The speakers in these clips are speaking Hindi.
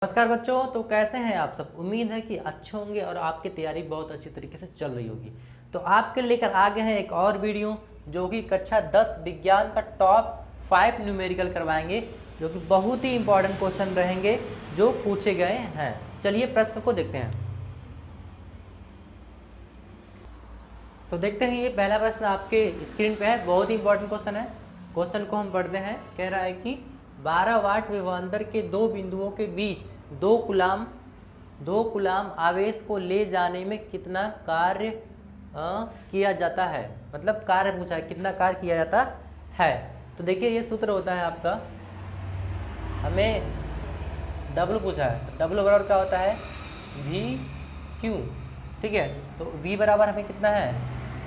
नमस्कार बच्चों। तो कैसे हैं आप सब। उम्मीद है कि अच्छे होंगे और आपकी तैयारी बहुत अच्छी तरीके से चल रही होगी। तो आपके लेकर आ गए हैं एक और वीडियो जो कि कक्षा 10 विज्ञान का टॉप 5 न्यूमेरिकल करवाएंगे, जो कि बहुत ही इंपॉर्टेंट क्वेश्चन रहेंगे जो पूछे गए हैं। चलिए प्रश्न को देखते हैं। तो देखते हैं, ये पहला प्रश्न आपके स्क्रीन पे है, बहुत ही इंपॉर्टेंट क्वेश्चन है। क्वेश्चन को हम पढ़ते हैं। कह रहा है कि 12 वाट विभवांतर के दो बिंदुओं के बीच दो कुलाम आवेश को ले जाने में कितना कार्य किया जाता है। मतलब कार्य पूछा है, कितना कार्य किया जाता है। तो देखिए, ये सूत्र होता है आपका, हमें W पूछा है तो W बराबर क्या होता है, V Q। ठीक है, तो V बराबर हमें कितना है,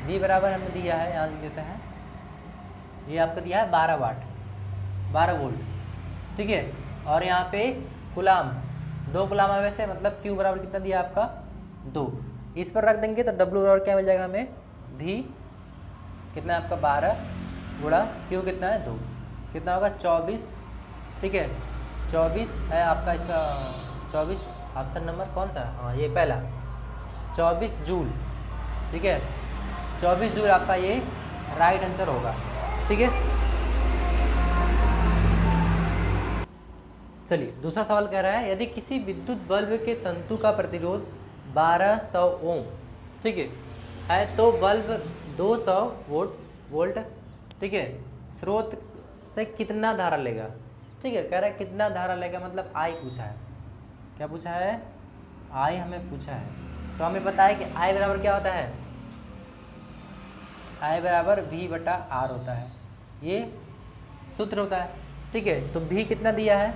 V बराबर हमें दिया है, यहाँ लिख देते हैं, ये आपका दिया है 12 वाट 12 वोल्ट। ठीक है, और यहाँ पे गुलाम, दो गुलाम आवेश है, मतलब Q बराबर कितना दिया आपका 2। इस पर रख देंगे तो W बराबर क्या मिल जाएगा हमें, V कितना है आपका 12 गुणा Q कितना है 2, कितना होगा 24। ठीक है, 24 है आपका, इसका 24 ऑप्शन नंबर कौन सा है, हाँ ये पहला 24 जूल। ठीक है, 24 जूल आपका ये राइट आंसर होगा। ठीक है, चलिए दूसरा सवाल कह रहा है, यदि किसी विद्युत बल्ब के तंतु का प्रतिरोध 1200 ओम, ठीक है तो बल्ब 200 वोल्ट, ठीक है, स्रोत से कितना धारा लेगा। ठीक है, कह रहा है कितना धारा लेगा, मतलब आई पूछा है। क्या पूछा है, आई हमें पूछा है। तो हमें पता है कि आई बराबर क्या होता है, आई बराबर V बटा R होता है, ये सूत्र होता है। ठीक है, तो V कितना दिया है,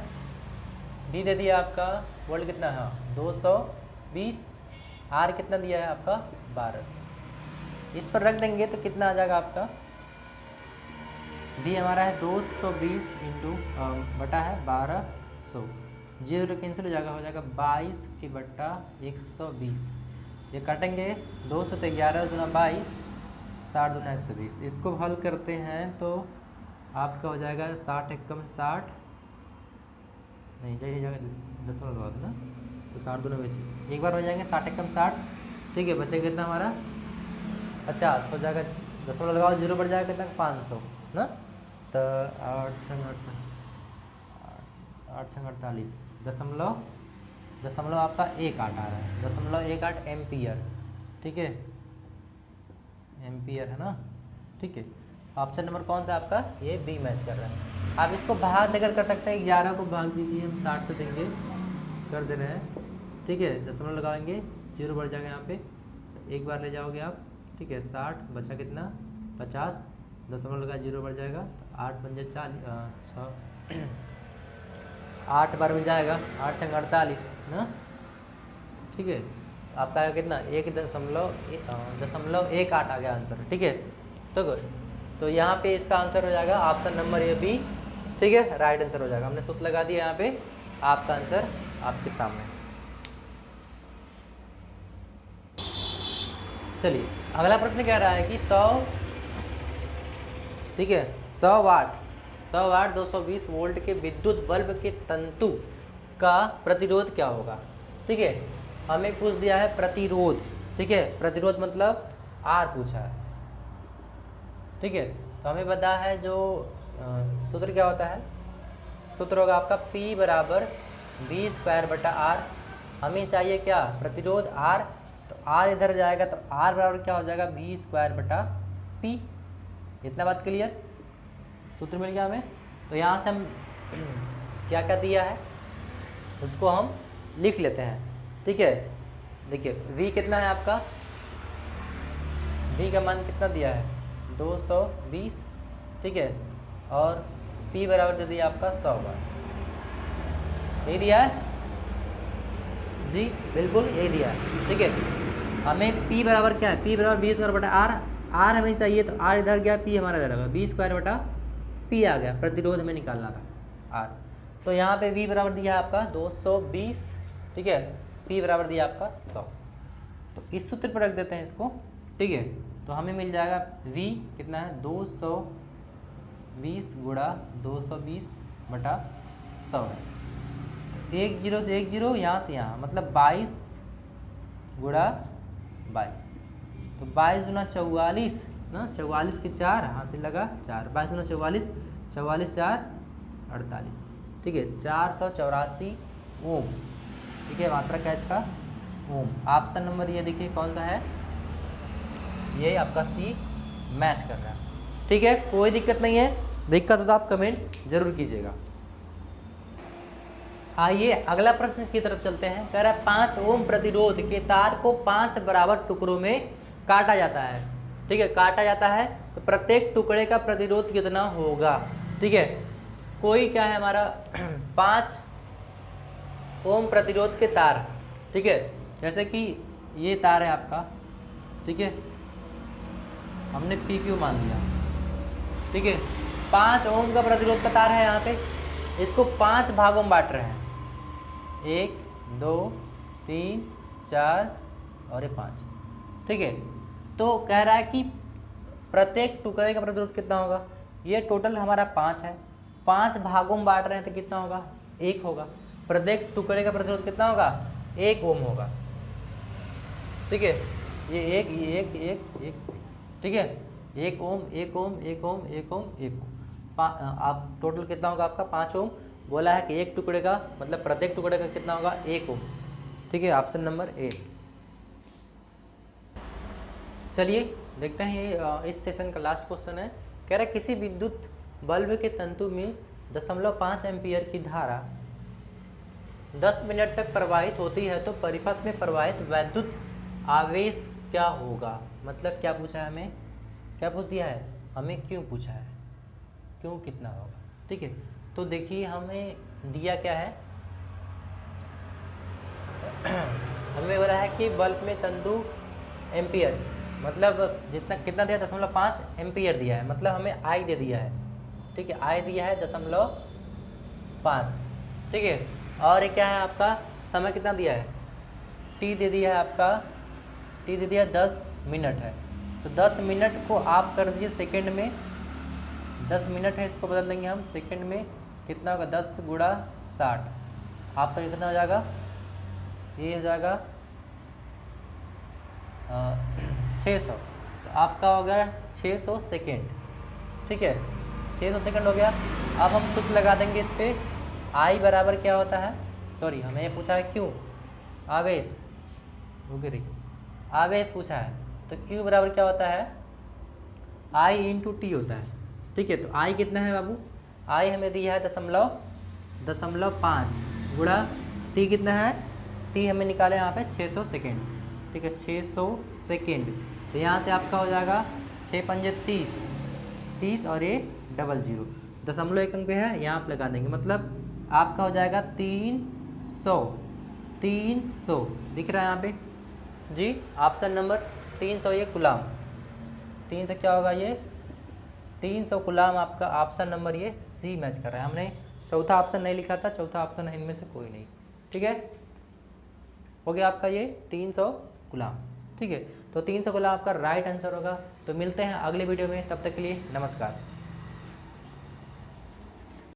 V दे दिया आपका वोल्ट कितना है 220, R कितना दिया है आपका 1200। इस पर रख देंगे तो कितना आ जाएगा आपका, V हमारा है 220 इंटू बटा है 1200, 0 कैंसिल हो जाएगा, 22 की बट्टा 120। ये काटेंगे 200 तो 11 दूना 22, 60 दूना 120। इसको हल करते हैं तो आपका हो जाएगा 60 एकम 60, नहीं चाहिए जाएगा दशमलव लगा दो ना, तो 60 दूना 20, एक बार हो जाएंगे 60 एकम 60। ठीक है, बचेगा कितना हमारा 50 हो जाएगा, दशमलव लगाओ 0 बढ़ जाएगा कितना 500 ना, तो 8×48 दशमलव आपका 1 8 आ रहा है, 0.18 एम्पियर। ठीक है, एम्पियर है ना। ठीक है, ऑप्शन नंबर कौन सा आपका, ये बी मैच कर रहा है। आप इसको भाग देकर कर सकते हैं, 11 को भाग दीजिए, हम 60 से देंगे, कर दे रहे हैं। ठीक है, दशमलव लगाएंगे 0 बढ़ जाएगा यहाँ पे, एक बार ले जाओगे आप। ठीक है, 60 बचा कितना 50, दशमलव लगा 0 बढ़ जाएगा, तो 8 पंजे 40, 8 बार मिल जाएगा, 8×48 ना। ठीक है, आपका आएगा कितना 1.18 आ गया आंसर। ठीक है, तो यहाँ पे इसका आंसर हो जाएगा ऑप्शन नंबर ए बी। ठीक है, राइट आंसर हो जाएगा। हमने सूत्र लगा दिया यहाँ पे, आपका आंसर आपके सामने। चलिए अगला प्रश्न कह रहा है कि 100, ठीक है 100 वाट 220 वोल्ट के विद्युत बल्ब के तंतु का प्रतिरोध क्या होगा। ठीक है, हमें पूछ दिया है प्रतिरोध। ठीक है, प्रतिरोध मतलब R पूछा है। ठीक है, तो हमें पता है जो सूत्र क्या होता है, सूत्र होगा आपका P बराबर V² बटा R। हमें चाहिए क्या, प्रतिरोध R, तो R इधर जाएगा तो R बराबर क्या हो जाएगा V² बटा P। इतना बात क्लियर, सूत्र मिल गया हमें। तो यहाँ से हम क्या क्या दिया है उसको हम लिख लेते हैं। ठीक है, देखिए V कितना है आपका, V का मान कितना दिया है 220। ठीक है, और P बराबर दे दिया आपका 100 वाट, यही दिया है जी, बिल्कुल यही दिया है। ठीक है, हमें P बराबर क्या है, P बराबर V² बटा R, R हमें चाहिए तो R इधर गया, P हमारा इधर होगा, V² बटा P आ गया, प्रतिरोध हमें निकालना था R। तो यहाँ पे V बराबर दिया है आपका 220। ठीक है, P बराबर दिया आपका 100, तो इस सूत्र पर रख देते हैं इसको। ठीक है, तो हमें मिल जाएगा V कितना है 220 गुणा 220 बटा 100 है, एक जीरो से एक जीरो, यहाँ से यहाँ, मतलब 22 गुणा 22, तो 22 गुना 44 ना, 44 के 4, यहाँ से लगा 4, 22 गुना 44, 44 4 48, ठीक है, 484 ओम, ठीक है, मात्रा क्या इसका ओम। ऑप्शन नंबर ये देखिए कौन सा है, ये आपका सी मैच कर रहा है, ठीक है, कोई दिक्कत नहीं है, दिक्कत हो तो आप कमेंट जरूर कीजिएगा। आइए अगला प्रश्न की तरफ चलते हैं। कह रहा है 5 ओम प्रतिरोध के तार को 5 बराबर टुकड़ों में काटा जाता है, ठीक है, काटा जाता है, तो प्रत्येक टुकड़े का प्रतिरोध कितना होगा, ठीक है। कोई क्या है हमारा 5 ओम प्रतिरोध के तार, ठीक है, जैसे कि ये तार है आपका, ठीक है, हमने पी क्यू मान लिया, ठीक है, 5 ओम का प्रतिरोध का तार है यहाँ पे, इसको 5 भागों में बांट रहे हैं, 1 2 3 4 और ये 5, ठीक है। तो कह रहा है कि प्रत्येक टुकड़े का प्रतिरोध कितना होगा, ये टोटल हमारा 5 है, 5 भागों में बांट रहे हैं तो कितना होगा, 1 होगा। प्रत्येक टुकड़े का प्रतिरोध कितना होगा, 1 ओम होगा, ठीक है, ये एक, ठीक है, 1 ओम 1 ओम 1 ओम 1 ओम 1 ओम, आप टोटल कितना होगा आपका 5 ओम। बोला है कि एक टुकड़े का मतलब प्रत्येक टुकड़े का कितना होगा, 1 ओम, ठीक है, ऑप्शन नंबर ए। चलिए देखते हैं ये इस सेशन का लास्ट क्वेश्चन है। कह रहा है किसी विद्युत बल्ब के तंतु में 0.5 एम्पीयर की धारा 10 मिनट तक प्रवाहित होती है, तो परिपथ में प्रवाहित वैद्युत आवेश क्या होगा। मतलब क्या पूछा है हमें, क्या पूछ दिया है हमें, क्यों पूछा है, क्यों कितना होगा, ठीक है। तो देखिए हमें दिया क्या है, हमें बोला है कि बल्ब में तंतु एम्पियर, मतलब जितना कितना दिया 0.5 एम्पियर दिया है, मतलब हमें आई दे दिया है, ठीक है, आई दिया है 0.5, ठीक है। और ये क्या है आपका समय कितना दिया है, टी दे दिया है आपका, टी दे दिया 10 मिनट है, तो 10 मिनट को आप कर दीजिए सेकेंड में, 10 मिनट है इसको बदल देंगे हम सेकेंड में, कितना होगा 10 गुणा 60, आपका कितना हो जाएगा, ये हो जाएगा 600, तो आपका हो गया 600 सेकेंड, ठीक है, 600 सेकेंड हो गया। अब हम सूत्र लगा देंगे इस पर, आई बराबर क्या होता है, सॉरी हमें ये पूछा है क्यों, आवेश, रुके आवेश पूछा है, तो क्यू बराबर क्या होता है, आई इंटू टी होता है, ठीक है। तो आई कितना है बाबू, आई हमें दिया है 0.5 गुणा टी कितना है, टी हमें निकाले यहाँ पे 600 सेकेंड, ठीक है, 600 सेकेंड, तो यहाँ से आपका हो जाएगा 6 पंजे 30 और ये 00, 0.1 पे है, यहाँ आप लगा देंगे, मतलब आपका हो जाएगा 300 दिख रहा है यहाँ पे जी, ऑप्शन नंबर 300, ये गुलाम 3 से क्या होगा, ये 300 गुलाम, आपका ऑप्शन नंबर ये सी मैच कर रहा है। हमने चौथा ऑप्शन नहीं लिखा था, चौथा ऑप्शन है इनमें से कोई नहीं, ठीक है, हो गया आपका ये 300 गुलाम, ठीक है। तो 300 गुलाम आपका राइट आंसर होगा। तो मिलते हैं अगले वीडियो में, तब तक के लिए नमस्कार।